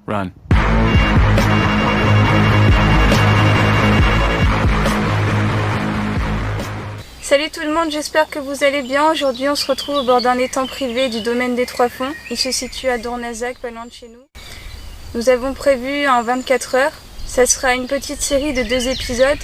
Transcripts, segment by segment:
Run. Salut tout le monde, j'espère que vous allez bien. Aujourd'hui on se retrouve au bord d'un étang privé du domaine des Trois Fonds. Il se situe à Dournazac, pas loin de chez nous. Nous avons prévu en 24 heures. Ça sera une petite série de 2 épisodes.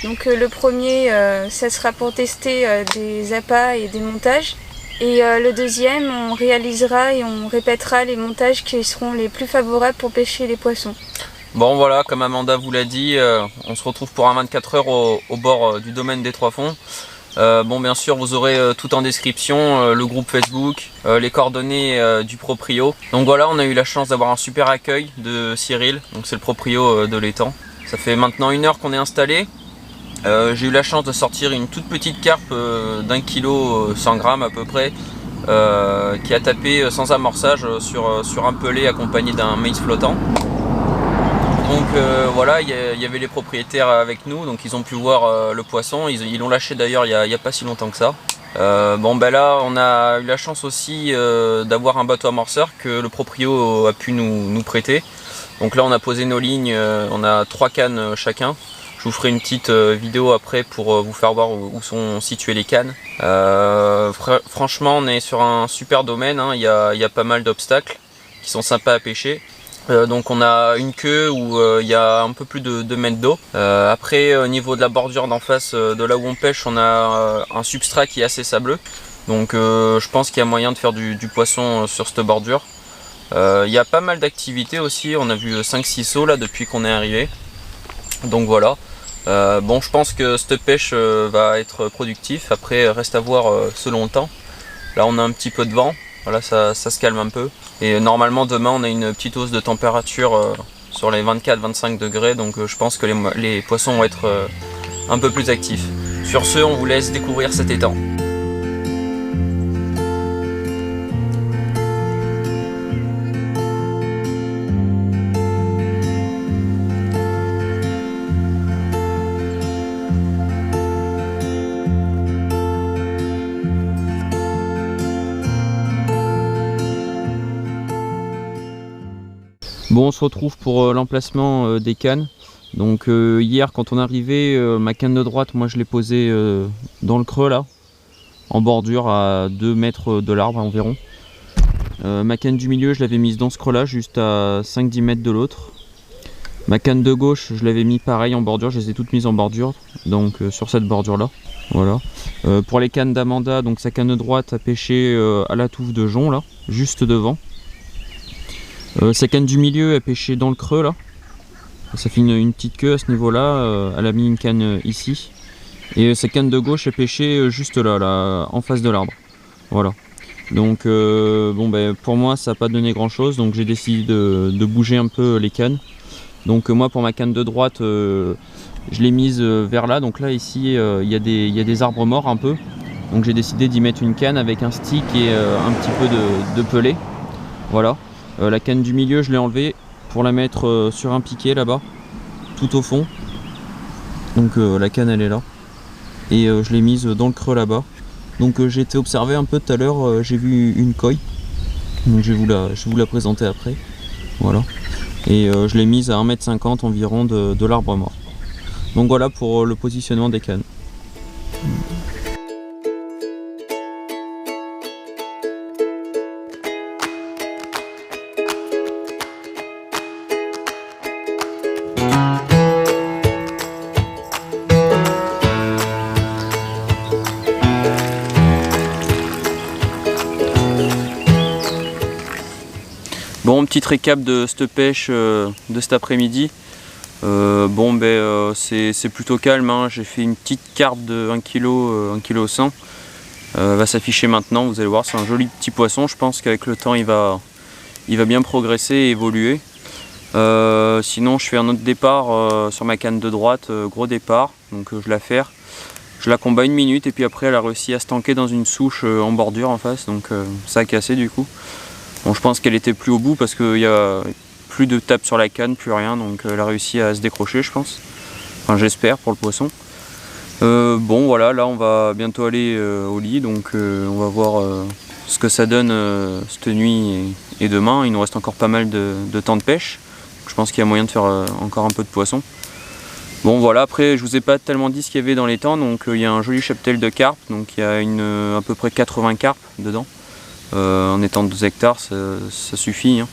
Donc le premier, ça sera pour tester des appâts et des montages. Et le deuxième, on réalisera et on répétera les montages qui seront les plus favorables pour pêcher les poissons. Bon voilà, comme Amanda vous l'a dit, on se retrouve pour un 24 heures au bord du domaine des Trois Fonds. Bon, bien sûr, vous aurez tout en description, le groupe Facebook, les coordonnées du proprio. Donc voilà, on a eu la chance d'avoir un super accueil de Cyril, donc c'est le proprio de l'étang. Ça fait maintenant 1 heure qu'on est installé. J'ai eu la chance de sortir une toute petite carpe d'1 kg 100 grammes à peu près, qui a tapé sans amorçage sur un pelet accompagné d'un maïs flottant. Donc voilà, il y avait les propriétaires avec nous, donc ils ont pu voir le poisson. Ils l'ont lâché d'ailleurs il n'y a pas si longtemps que ça. Bon ben là, on a eu la chance aussi d'avoir un bateau amorceur que le proprio a pu nous prêter. Donc là on a posé nos lignes, on a 3 cannes chacun. Je vous ferai une petite vidéo après pour vous faire voir où sont situées les cannes. Franchement, on est sur un super domaine, hein. Il y a pas mal d'obstacles qui sont sympas à pêcher. Donc on a une queue où il y a un peu plus de 2 mètres d'eau. Après, au niveau de la bordure d'en face de là où on pêche, on a un substrat qui est assez sableux. Donc je pense qu'il y a moyen de faire du poisson sur cette bordure. Il y a pas mal d'activités aussi, on a vu 5-6 sauts là depuis qu'on est arrivé. Donc voilà. Bon, je pense que cette pêche va être productive. Après, reste à voir selon le temps. Là, on a un petit peu de vent. Voilà, ça se calme un peu. Et normalement, demain, on a une petite hausse de température sur les 24-25 degrés. Donc, je pense que les poissons vont être un peu plus actifs. Sur ce, on vous laisse découvrir cet étang. Bon, on se retrouve pour l'emplacement des cannes. Donc hier quand on est arrivé, ma canne de droite, moi je l'ai posée dans le creux là, en bordure à 2 mètres de l'arbre environ. Ma canne du milieu, je l'avais mise dans ce creux là, juste à 5-10 mètres de l'autre. Ma canne de gauche, je l'avais mis pareil en bordure, je les ai toutes mises en bordure, donc sur cette bordure là. Voilà. Pour les cannes d'Amanda, donc sa canne de droite a pêché à la touffe de jonc là, juste devant. Sa canne du milieu a pêché dans le creux là. Ça fait une petite queue à ce niveau là. Elle a mis une canne ici. Et sa canne de gauche a pêché juste là, en face de l'arbre. Voilà. Donc bon ben pour moi ça n'a pas donné grand chose. Donc j'ai décidé de bouger un peu les cannes. Donc moi pour ma canne de droite je l'ai mise vers là. Donc là ici il y a des arbres morts un peu. Donc j'ai décidé d'y mettre une canne avec un stick et un petit peu de pelet. Voilà. La canne du milieu je l'ai enlevée pour la mettre sur un piquet là-bas, tout au fond. Donc la canne elle est là. Et je l'ai mise dans le creux là-bas. Donc j'ai été observer un peu tout à l'heure, j'ai vu une coille. Donc je vais vous la présenter après. Voilà. Et je l'ai mise à 1,50 m environ de l'arbre mort. Donc voilà pour le positionnement des cannes. Bon, petite récap de cette pêche de cet après-midi. Bon, ben c'est plutôt calme, hein. J'ai fait une petite carpe de 1 kg, 1 kg 100. Va s'afficher maintenant, vous allez voir, c'est un joli petit poisson. Je pense qu'avec le temps il va bien progresser et évoluer. Sinon je fais un autre départ sur ma canne de droite, gros départ, donc je la ferre. Je la combat 1 minute et puis après elle a réussi à se tanker dans une souche en bordure en face, donc ça a cassé du coup. Bon, je pense qu'elle était plus au bout parce qu'il y a plus de tape sur la canne, plus rien, donc elle a réussi à se décrocher je pense. Enfin j'espère pour le poisson. Bon voilà, là on va bientôt aller au lit, donc on va voir ce que ça donne cette nuit et demain. Il nous reste encore pas mal de temps de pêche. Je pense qu'il y a moyen de faire encore un peu de poisson. Bon voilà, après je vous ai pas tellement dit ce qu'il y avait dans l'étang, donc il y a un joli cheptel de carpes, donc il y a à peu près 80 carpes dedans. En étant de 12 hectares, ça suffit. Hein.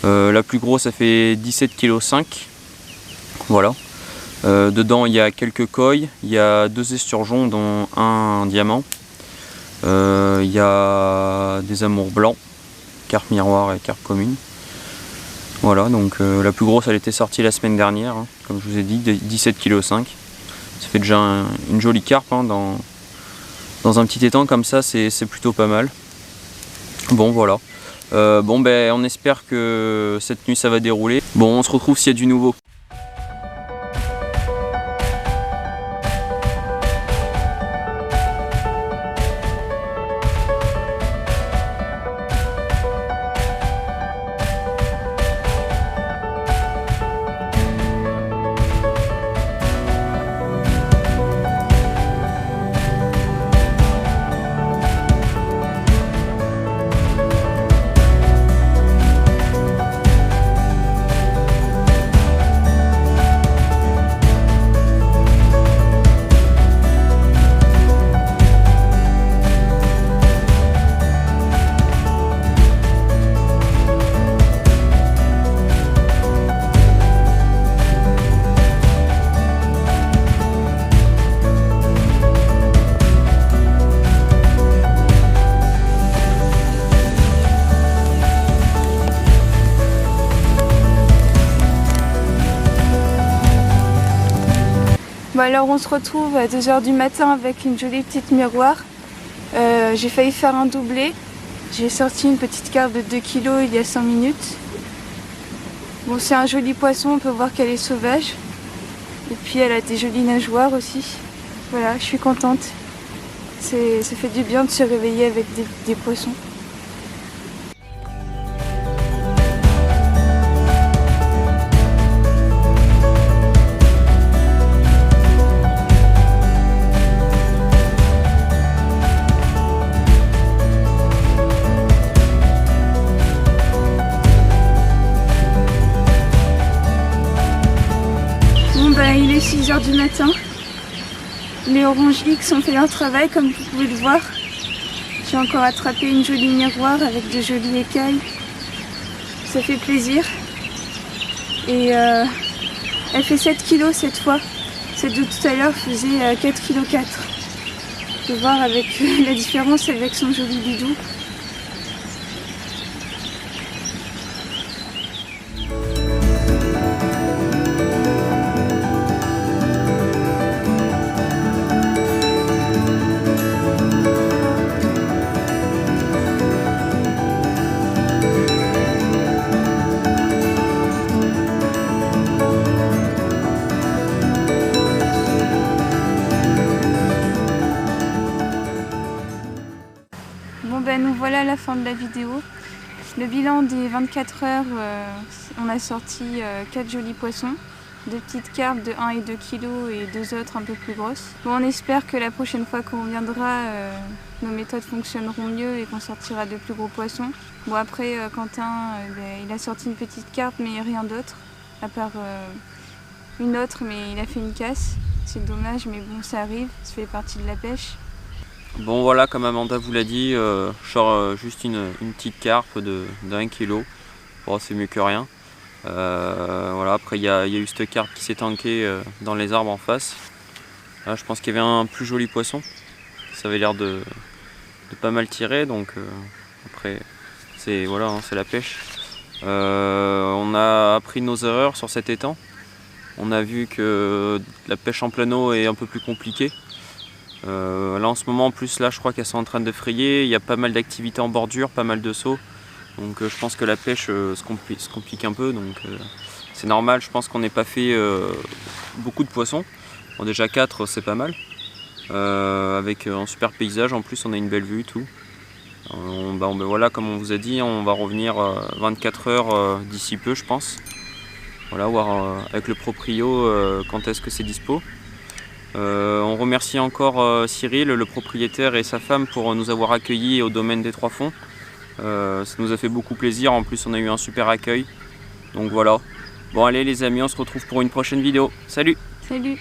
La plus grosse, ça fait 17,5 kg. Voilà. Dedans, il y a quelques coilles, il y a 2 esturgeons, dont un diamant. Il y a des amours blancs, carpe miroir et carpe commune. Voilà, donc la plus grosse, elle était sortie la semaine dernière, hein, comme je vous ai dit, 17,5 kg. Ça fait déjà une jolie carpe hein, dans un petit étang comme ça, c'est plutôt pas mal. Bon voilà. On espère que cette nuit ça va dérouler. Bon, on se retrouve s'il y a du nouveau. Bon alors on se retrouve à 2 h du matin avec une jolie petite miroir. J'ai failli faire un doublé. J'ai sorti une petite carpe de 2 kg il y a 5 minutes. Bon, c'est un joli poisson, on peut voir qu'elle est sauvage. Et puis elle a des jolies nageoires aussi. Voilà, je suis contente. Ça fait du bien de se réveiller avec des poissons. Il est 6 h du matin. Les oranges X ont fait leur travail comme vous pouvez le voir. J'ai encore attrapé une jolie miroir avec de jolies écailles. Ça fait plaisir. Et elle fait 7 kg cette fois. Celle de tout à l'heure faisait 4,4 kg. Vous pouvez voir avec la différence avec son joli bidou. Nous voilà à la fin de la vidéo. Le bilan des 24 heures, on a sorti 4 jolis poissons, 2 petites carpes de 1 et 2 kg et 2 autres un peu plus grosses. Bon, on espère que la prochaine fois qu'on viendra, nos méthodes fonctionneront mieux et qu'on sortira de plus gros poissons. Bon, après Quentin, il a sorti une petite carpe mais rien d'autre, à part une autre, mais il a fait une casse. C'est dommage, mais bon, ça arrive, ça fait partie de la pêche. Bon voilà, comme Amanda vous l'a dit, je sors juste une petite carpe de 1 kg. Bon, c'est mieux que rien. Voilà, après il y a eu cette carpe qui s'est tankée dans les arbres en face. Là, je pense qu'il y avait un plus joli poisson. Ça avait l'air de pas mal tirer, donc après c'est voilà, hein, c'est la pêche. On a appris nos erreurs sur cet étang. On a vu que la pêche en plein eau est un peu plus compliquée. Là en ce moment, en plus là je crois qu'elles sont en train de frayer, il y a pas mal d'activités en bordure, pas mal de sauts, donc je pense que la pêche se complique un peu, donc c'est normal. Je pense qu'on n'ait pas fait beaucoup de poissons. Bon, déjà 4 c'est pas mal, avec un super paysage, en plus on a une belle vue, tout. Voilà, comme on vous a dit, on va revenir 24 heures d'ici peu, je pense. Voilà, voir avec le proprio quand est-ce que c'est dispo. On remercie encore Cyril, le propriétaire, et sa femme pour nous avoir accueillis au domaine des Trois Fonds. Ça nous a fait beaucoup plaisir, en plus on a eu un super accueil. Donc voilà. Bon allez les amis, on se retrouve pour une prochaine vidéo. Salut! Salut!